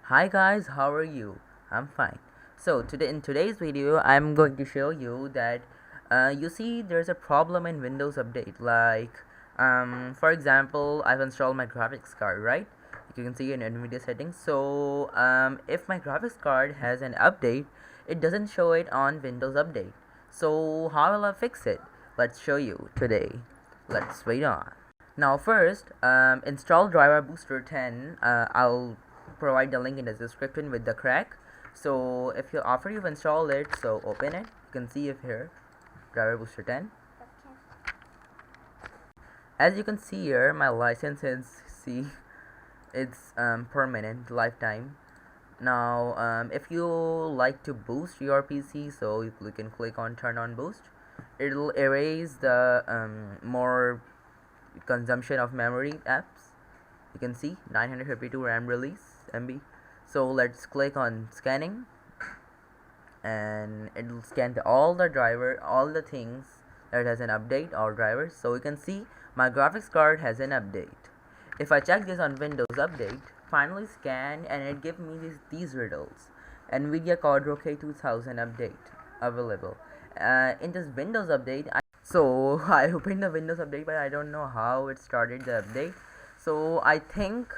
Hi guys, how are you? I'm fine. So today in today's video, I'm going to show you that you see there's a problem in Windows Update. Like, for example, I've installed my graphics card, right? You can see in NVIDIA settings. So if my graphics card has an update, it doesn't show it on Windows Update. So how will I fix it? Let's show you today. Let's wait on. Now first, install driver booster 10. I'll provide the link in the description with the crack. So if you after you've installed it, so open it. You can see if here driver booster 10. As you can see here, my license is see it's permanent lifetime. Now if you like to boost your PC, so you can click on turn on boost. It'll erase the more consumption of memory apps. You can see 952 RAM release MB. So let's click on scanning, and it'll scan all the things that has an update or drivers. So you can see my graphics card has an update. If I check this on Windows Update, finally scan, and it gives me these riddles. NVIDIA Quadro K2000 update available. In this Windows Update, so I opened the Windows Update, but I don't know how it started the update. So I think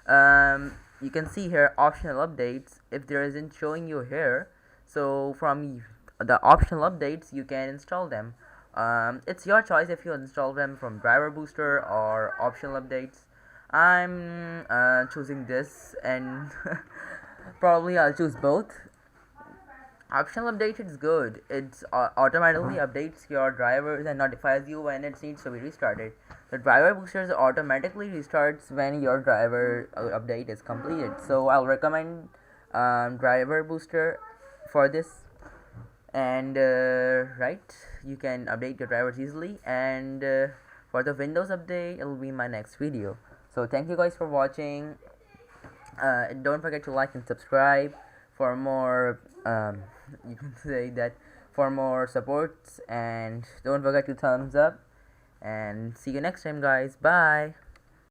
you can see here optional updates. If there isn't showing you here, so from the optional updates you can install them. It's your choice if you install them from driver booster or optional updates. I'm choosing this, and probably I'll choose both. Optional update is good. It's automatically updates your drivers and notifies you when it needs to be restarted. The driver boosters automatically restarts when your driver update is completed. So I'll recommend driver booster for this. And right, you can update your drivers easily. And for the Windows update, it'll be my next video. So thank you guys for watching. Don't forget to like and subscribe for more you can say that for more supports, and don't forget to thumbs up, and see you next time guys. Bye.